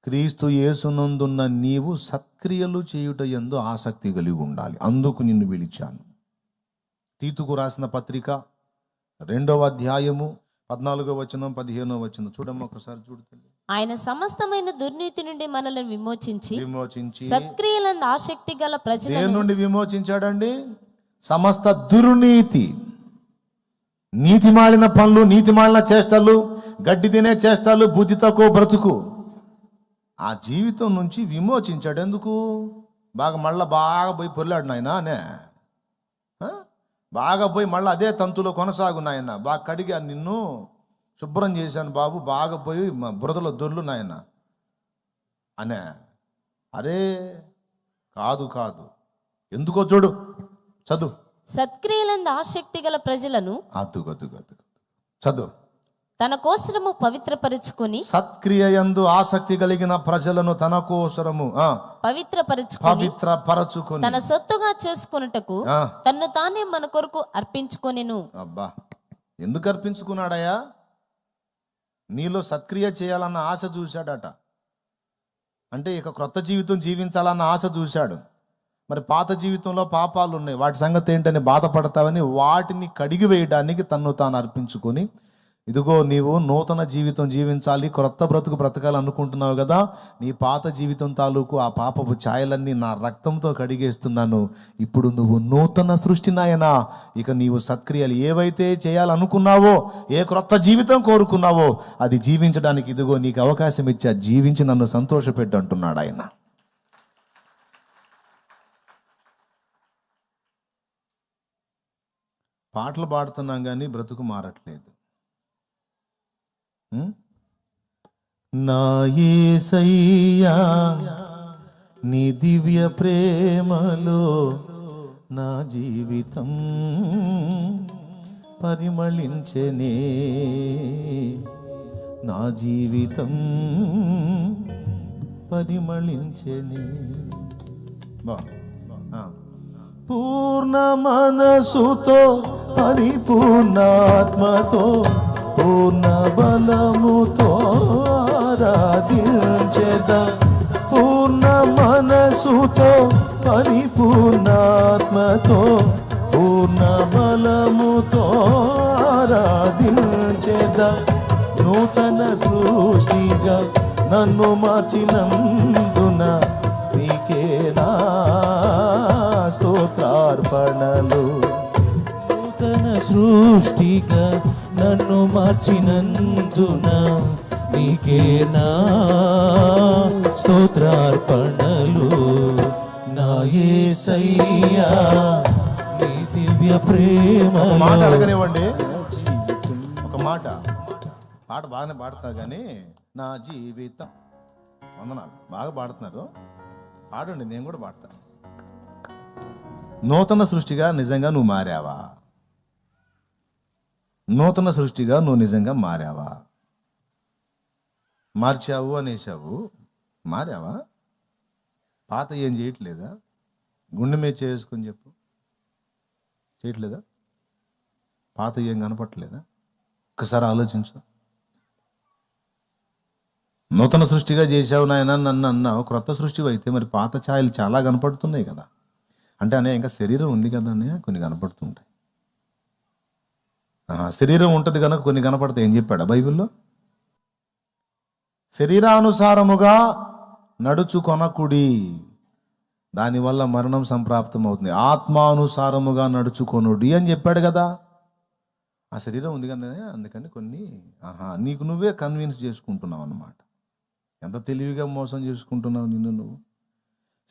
క్రీస్తు యేసునందున్న నీవు సత్క్రియలు చేయుట యందు ఆసక్తి కలిగి ఉండాలి. అందుకు నిన్ను పిలిచాను. తీతుకు రాసిన పత్రిక 2వ అధ్యాయము 14వ వచనం 15వ వచనం చూడమ్మా, ఒకసారి చూడుతుంది. ఆయన సమస్తమైన దుర్నీతి నుండి మనల్ని విమోచించి సత్క్రియలందు ఆసక్తి గల ప్రజలను దేని నుండి విమోచించాడండి? సమస్త దుర్నీతి, నీతిమాలిన పనులు, నీతిమాలిన చేష్టలు, గడ్డి తినే చేష్టలు, బుద్ధి తక్కువ బ్రతుకు, ఆ జీవితం నుంచి విమోచించాడు. ఎందుకు? బాగా పోయి పొల్లాడు నాయన, బాగా పోయి మళ్ళీ అదే తంతులో కొనసాగు నాయన, బాగా కడిగా నిన్ను శుభ్రం చేశాను బాబు, బాగా పోయి బురదలో దొర్లు నాయన అనే. అరే కాదు, ఎందుకో చూడు, చదువు. సత్క్రియలందు ఆసక్తి గల ప్రజలను చదువు. తన కోసరము పవిత్రపరుచుకొని, సత్క్రియ యందు ఆసక్తి కలిగిన ప్రజలను తన కోసరము పవిత్రపరచుకొని తన సొత్తుగా చేసుకొనుటకు తన్ను తానే మన కొరకు అర్పించుకొనెను. అబ్బా, ఎందుకు అర్పించుకున్నాడయ్యా? నీలో సత్క్రియ చేయాలన్న ఆశ చూశాడట. అంటే ఇక క్రొత్త జీవితం జీవించాలన్న ఆశ చూశాడు. మరి పాత జీవితంలో పాపాలు ఉన్నాయి, వాటి సంగతి ఏంటని బాధపడతావని వాటిని కడిగి వేయడానికి తన్ను తాను అర్పించుకొని, ఇదిగో నీవు నూతన జీవితం జీవించాలి, క్రొత్త బ్రతుకు బ్రతకాలి అనుకుంటున్నావు కదా, నీ పాత జీవితం తాలూకు ఆ పాపపు ఛాయలన్నీ నా రక్తంతో కడిగేస్తున్నాను. ఇప్పుడు నువ్వు నూతన సృష్టి నాయనా. ఇక నీవు సత్క్రియలు ఏవైతే చేయాలనుకున్నావో, ఏ క్రొత్త జీవితం కోరుకున్నావో అది జీవించడానికి ఇదిగో నీకు అవకాశం ఇచ్చా, జీవించి నన్ను సంతోషపెట్టు అంటున్నాడు ఆయన. పాటలు పాడుతున్నాం కానీ బ్రతుకు మారట్లేదు. నా యేసయ్యా నీ దివ్య ప్రేమలో నా జీవితం పరిమళించెనే, నా జీవితం పరిమళించెనే. పూర్ణ మనసుతో పరిపూర్ణాత్మతో పూర్ణ బలముతో ఆరాధించెదా, పూర్ణ మనసుతో పరిపూర్ణాత్మతో పూర్ణ బలముతో ఆరాధించెదా. నూతన సృష్టిగా నన్ను మార్చినందున నీకే నా స్తోత్రార్పణలు. నూతన సృష్టిగా నన్ను మార్చినందున నీకే నా స్తోత్రార్పణలు. నా యేసయ్యా నీ దివ్య ప్రేమ. మాట అడగనివ్వండి, ఒక మాట. పాట బాగానే పాడతారు కానీ నా జీవితం, వందనాలు, బాగా పాడుతున్నారు, పాడండి, నేను కూడా పాడతాను. నూతన సృష్టిగా నిజంగా నువ్వు మారావా? నూతన సృష్టిగా నువ్వు నిజంగా మారావా? మార్చావు అనేసావు, మారావా? పాత ఏం చేయట్లేదా? గుండె మీద చేసుకొని చెప్పు, చేయట్లేదా? పాత ఏం కనపట్లేదా? ఒక్కసారి ఆలోచించు. నూతన సృష్టిగా చేసావు నాయన నన్ను అన్నావు, క్రొత్త సృష్టి అయితే మరి పాత ఛాయలు చాలా కనపడుతున్నాయి కదా. అంటే అనే ఇంకా శరీరం ఉంది కదా అనే కొన్ని కనపడుతుంటాయి. శరీరం ఉంటుంది కనుక కొన్ని కనపడతాయి. ఏం చెప్పాడా బైబిల్లో? శరీరానుసారముగా నడుచుకొనకుడి, దానివల్ల మరణం సంప్రాప్తం అవుతుంది. ఆత్మానుసారముగా నడుచుకొనుడి అని చెప్పాడు కదా. ఆ శరీరం ఉంది కదా, అందుకని కొన్ని నీకు నువ్వే కన్విన్స్ చేసుకుంటున్నావు అన్నమాట. ఎంత తెలివిగా మోసం చేసుకుంటున్నావు నిన్ను నువ్వు.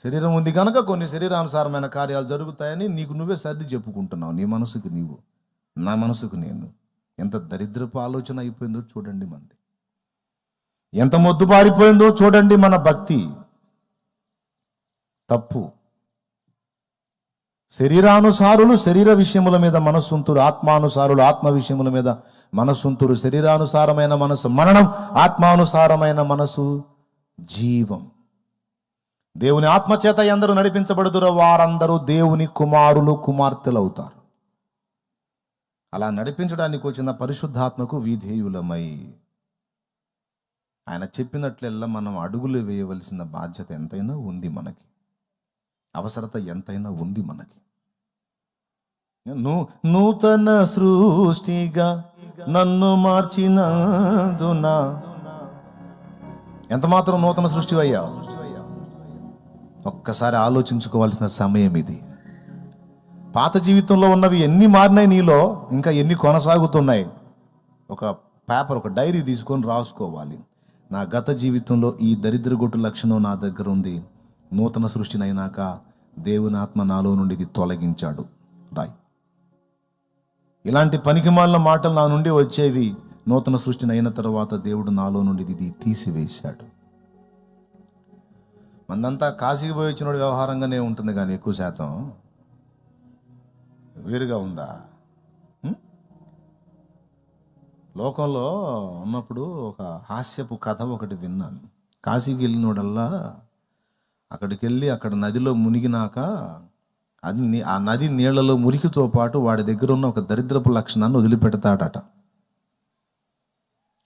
శరీరం ఉంది కనుక కొన్ని శరీరానుసారమైన కార్యాలు జరుగుతాయని నీకు నువ్వే సర్ది చెప్పుకుంటున్నావు. నీ మనసుకు నీవు, నా మనసుకు నేను. ఎంత దరిద్రపు ఆలోచన అయిపోయిందో చూడండి మంది, ఎంత మొద్దుబారిపోయిందో చూడండి మన భక్తి. తప్పు. శరీరానుసారులు శరీర విషయముల మీద మనస్సుంతురు, ఆత్మానుసారులు ఆత్మ విషయముల మీద మనస్సుంతురు. శరీరానుసారమైన మనసు మరణం, ఆత్మానుసారమైన మనసు జీవం. దేవుని ఆత్మచేత ఎందరూ నడిపించబడుదురో వారందరూ దేవుని కుమారులు కుమార్తెలు అవుతారు. అలా నడిపించడానికి వచ్చిన పరిశుద్ధాత్మకు విధేయులమై ఆయన చెప్పినట్లెల్లా మనం అడుగులు వేయవలసిన బాధ్యత ఎంతైనా ఉంది మనకి, అవసరత ఎంతైనా ఉంది మనకి. నూతన సృష్టిగా నన్ను మార్చినందున, ఎంత మాత్రం నూతన సృష్టి అయ్యా, ఒక్కసారి ఆలోచించుకోవాల్సిన సమయం ఇది. పాత జీవితంలో ఉన్నవి ఎన్ని మారినాయి నీలో, ఇంకా ఎన్ని కొనసాగుతున్నాయి. ఒక పేపర్, ఒక డైరీ తీసుకొని రాసుకోవాలి. నా గత జీవితంలో ఈ దరిద్రగొట్టు లక్షణం నా దగ్గర ఉంది, నూతన సృష్టినైనాక దేవుని ఆత్మ నాలో నుండి ఇది తొలగించాడు, రాయ్. ఇలాంటి పనికిమాలిన మాటలు నా నుండి వచ్చేవి, నూతన సృష్టిని అయిన తర్వాత దేవుడు నాలో నుండి ఇది తీసివేశాడు. మందంతా కాశీకి పోయి వచ్చినోడు వ్యవహారంగానే ఉంటుంది, కానీ ఎక్కువ శాతం వేరుగా ఉందా? లోకంలో ఉన్నప్పుడు ఒక హాస్యపు కథ ఒకటి విన్నాను. కాశీకి వెళ్ళినోడల్లా అక్కడికి వెళ్ళి అక్కడ నదిలో మునిగినాక ఆ నది నీళ్లలో మురికితో పాటు వాడి దగ్గర ఉన్న ఒక దరిద్రపు లక్షణాన్ని వదిలిపెడతాడట.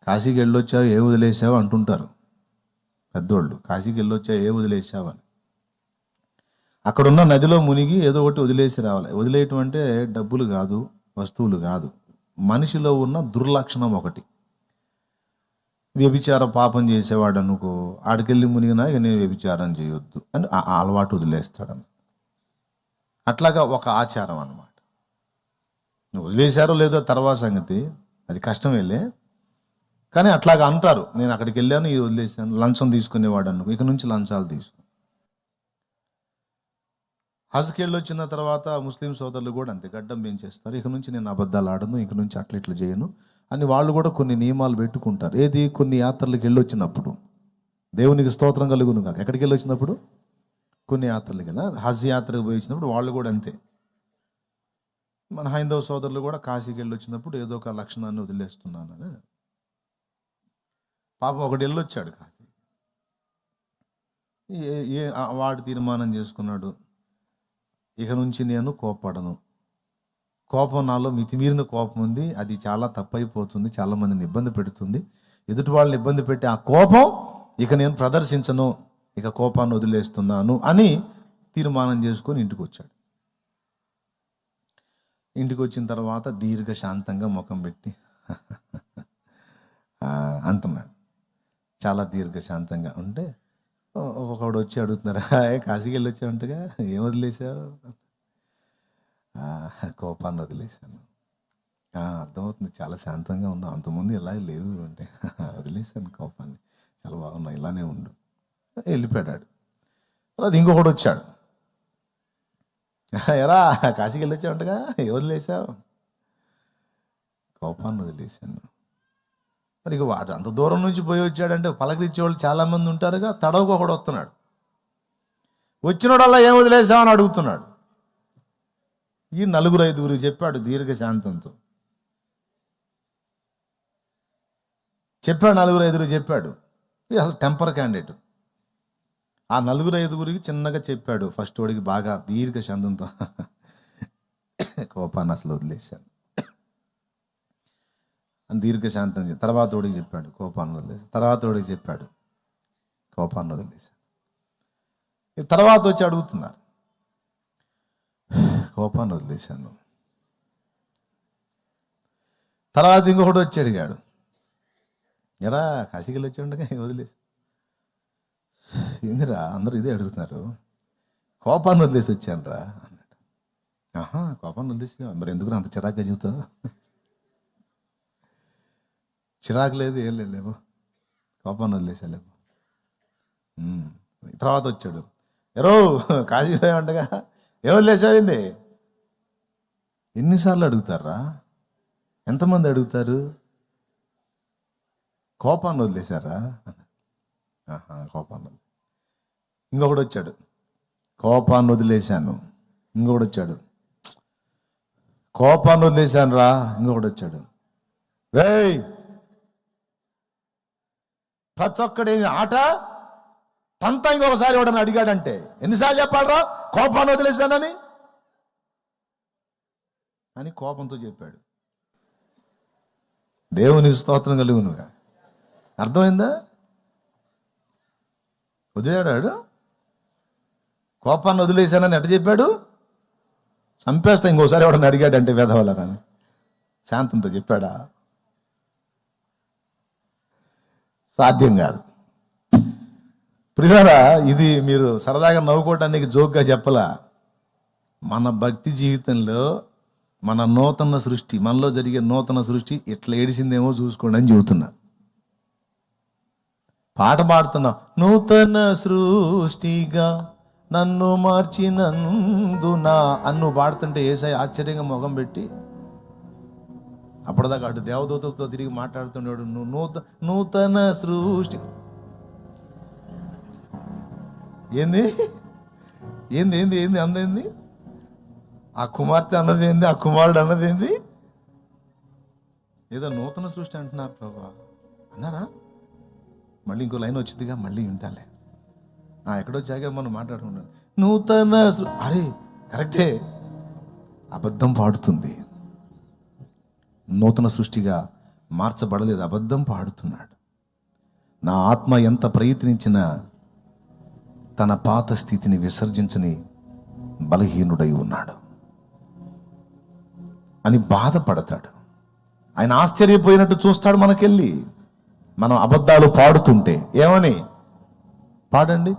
కాశీకి వెళ్ళొచ్చావు, ఏ వదిలేసావు అంటుంటారు పెద్దోళ్ళు. కాశీకి వెళ్ళొచ్చావు, ఏ వదిలేసావు అని. అక్కడున్న నదిలో మునిగి ఏదో ఒకటి వదిలేసి రావాలి. వదిలేయటం అంటే డబ్బులు కాదు, వస్తువులు కాదు, మనిషిలో ఉన్న దుర్లక్షణం ఒకటి. వ్యభిచార పాపం చేసేవాడు అనుకో, ఆడికెళ్ళి మునిగినా ఇక నేను వ్యభిచారం చేయొద్దు అని ఆ అలవాటు వదిలేస్తాడని. అట్లాగా ఒక ఆచారం అన్నమాట. వదిలేశారో లేదో తర్వాత సంగతి, అది కష్టం వెళ్ళే, కానీ అట్లాగా అంటారు. నేను అక్కడికి వెళ్ళాను, ఇది వదిలేశాను. లంచం తీసుకునేవాడు అనుకో, ఇక నుంచి లంచాలు తీసుకో. హజ్కి వెళ్ళి వచ్చిన తర్వాత ముస్లిం సోదరులు కూడా అంతే, గడ్డం పెంచేస్తారు. ఇక నుంచి నేను అబద్ధాలు ఆడను, ఇక నుంచి అట్లా ఇట్లా చేయను అని వాళ్ళు కూడా కొన్ని నియమాలు పెట్టుకుంటారు. ఏది, కొన్ని యాత్రలకు వెళ్ళొచ్చినప్పుడు, దేవునికి స్తోత్రం కలుగును కాక, ఎక్కడికి వెళ్ళి వచ్చినప్పుడు, కొన్ని యాత్రలకి వెళ్ళి, హజ్ యాత్రకు పోయి వచ్చినప్పుడు వాళ్ళు కూడా అంతే. మన హైందవ సోదరులు కూడా కాశీకి వెళ్ళి వచ్చినప్పుడు ఏదో ఒక లక్షణాన్ని వదిలేస్తున్నానని. పాపం ఒకటి వెళ్ళొచ్చాడు కాశీ, వాడు తీర్మానం చేసుకున్నాడు, ఇక నుంచి నేను కోపపడను. కోపం నాలో మితిమీరిన కోపం ఉంది, అది చాలా తప్పైపోతుంది, చాలా మందిని ఇబ్బంది పెడుతుంది, ఎదుటి వాళ్ళని ఇబ్బంది పెట్టి ఆ కోపం ఇక నేను ప్రదర్శించను, ఇక కోపాన్ని వదిలేస్తున్నాను అని తీర్మానం చేసుకొని ఇంటికి వచ్చాడు. ఇంటికి వచ్చిన తర్వాత దీర్ఘశాంతంగా ముఖం పెట్టి అంటున్నాడు, చాలా దీర్ఘశాంతంగా ఉంటే ఒకడు వచ్చి అడుగుతున్నారు, కాశీకి వెళ్ళి వచ్చావంటగా, ఏం వదిలేసావు? కోపాన్ని వదిలేశాను. అర్థమవుతుంది, చాలా శాంతంగా ఉన్నావు, అంతకుముందు ఇలా లేవు అంటే వదిలేశాను కోపాన్ని, చాలా బాగున్నావు, ఇలానే ఉండు. వెళ్ళిపోయాడు. తర్వాత ఇంకొకడు వచ్చాడు, ఎరా కాశీకి వెళ్ళి వచ్చావంటగా, ఏం వదిలేసావు? కోపాన్ని వదిలేశాను. మరి ఇక వాడు అంత దూరం నుంచి పోయి వచ్చాడంటే పలకరించేవాళ్ళు చాలామంది ఉంటారుగా, తడవకు ఒకడు వస్తున్నాడు, వచ్చినోడల్లా ఏం వదిలేసామని అడుగుతున్నాడు. ఈ 4-5 చెప్పాడు దీర్ఘశాంతంతో, చెప్పాడు 4-5 చెప్పాడు. అసలు టెంపర్ క్యాండిడేట్. ఆ 4-5 చిన్నగా చెప్పాడు. ఫస్ట్ వాడికి బాగా దీర్ఘశాంతంతో కోపాన్ని అసలు వదిలేశాను అని దీర్ఘశాంతం. తర్వాత వాడికి చెప్పాడు కోపాన్ని వదిలేశాను. తర్వాత వాడికి చెప్పాడు కోపాన్ని వదిలేశాను. తర్వాత వచ్చి అడుగుతున్నారు, కోపాన్ని వదిలేశాను. తర్వాత ఇంకొకటి వచ్చి అడిగాడు, ఎరా కాశీకి వెళ్ళి వచ్చాడుగా వదిలేసి. ఏందిరా అందరూ ఇదే అడుగుతున్నారు, కోపాన్ని వదిలేసి వచ్చాను రా అన్నాడు. కోపాన్ని వదిలేసి, మరి ఎందుకు అంత చిరాకుగా చెబుతావు? చిరాకు లేదు, ఏం లేవు, కోపాన్ని వదిలేసాలేవు. తర్వాత వచ్చాడు, ఎరో కాశీ పోయామంటగా, ఏం వదిలేసావింది? ఎన్నిసార్లు అడుగుతారా? ఎంతమంది అడుగుతారు? కోపాన్ని వదిలేశారా? కోపాన్ని. ఇంకొకటి వచ్చాడు, కోపాన్ని వదిలేశాను. ఇంకొకటి వచ్చాడు, కోపాన్ని వదిలేశాను రా. ఇంకొకటి వచ్చాడు, రేయ్ ప్రతి ఒక్కడే ఆట తంతా ఇంకొకసారి ఎవడని అడిగాడంటే ఎన్నిసార్లు చెప్పాలరా కోపాన్ని వదిలేశానని అని కోపంతో చెప్పాడు. దేవుని స్తోత్రం కలుగునుగా. అర్థమైందా? వదిలాడాడు? కోపాన్ని వదిలేశానని ఎట్ట చెప్పాడు? చంపేస్తా ఇంకోసారి ఎవడన్నా అడిగాడంటే వేధవలనని శాంతంతో చెప్పాడా? సాధ్యం కాదు. ప్రియులారా, ఇది మీరు సరదాగా నవ్వుకోవటానికి జోక్గా చెప్పలా. మన భక్తి జీవితంలో మన నూతన సృష్టి, మనలో జరిగే నూతన సృష్టి ఇట్లా ఏడిసిందేమో చూసుకోండి అని చెబుతున్నా. పాట పాడుతున్నా, నూతన సృష్టిగా నన్ను మార్చినందునా అన్ను పాడుతుంటే యేసయ్య ఆశ్చర్యంగా మొగం పెట్టి, అప్పటిదాకా అటు దేవదూతలతో తిరిగి మాట్లాడుతున్నాడు, నువ్వు నూతన సృష్టి ఏంది ఏంది ఏంది ఏంది అందేంది? ఆ కుమార్తె అన్నది ఏంది? ఆ కుమారుడు అన్నది ఏంది? ఏదో నూతన సృష్టి అంటున్నారు ప్రభా అన్నారా? మళ్ళీ ఇంకో లైన్ వచ్చిందిగా, మళ్ళీ వింటాలే. ఎక్కడో జాగా మనం మాట్లాడుకున్నాం. నూతన అరే కరెక్టే, అబద్ధం పాడుతుంది. నూతన సృష్టిగా మార్చబడలేదు, అబద్ధం పాడుతున్నాడు. నా ఆత్మ ఎంత ప్రయత్నించినా తన పాత స్థితిని విసర్జించని బలహీనుడై ఉన్నాడు అని బాధపడతాడు. ఆయన ఆశ్చర్యపోయినట్టు చూస్తాడు మనకెళ్ళి. మనం అబద్ధాలు పాడుతుంటే ఏమని పాడండి?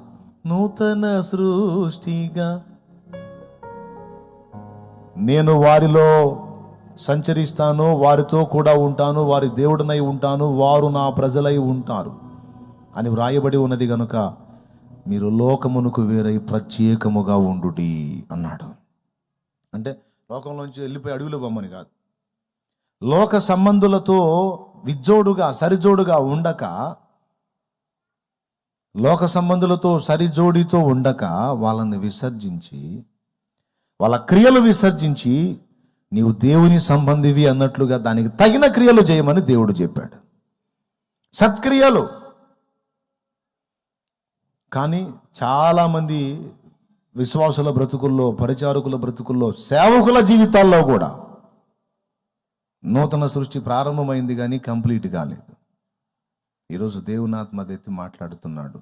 నూతన సృష్టిగా నేను వారిలో సంచరిస్తాను, వారితో కూడా ఉంటాను, వారి దేవుడినై ఉంటాను, వారు నా ప్రజలై ఉంటారు అని వ్రాయబడి ఉన్నది గనుక మీరు లోకమునకు వేరై ప్రత్యేకముగా ఉండుడి అన్నాడు. అంటే లోకంలోంచి వెళ్ళిపోయి అడవిలో బొమ్మని కాదు, లోక సంబంధులతో విజ్జోడుగా సరిజోడుగా ఉండక, లోక సంబంధులతో సరిజోడితో ఉండక వాళ్ళని విసర్జించి, వాళ్ళ క్రియలు విసర్జించి నీవు దేవుని సంబంధివి అన్నట్లుగా దానికి తగిన క్రియలు చేయమని దేవుడు చెప్పాడు. సత్క్రియలు. కానీ చాలామంది విశ్వాసుల బ్రతుకుల్లో, పరిచారకుల బ్రతుకుల్లో, సేవకుల జీవితాల్లో కూడా నూతన సృష్టి ప్రారంభమైంది కానీ కంప్లీట్ కాలేదు. ఈరోజు దేవుని ఆత్మ ఎత్తి మాట్లాడుతున్నాడు.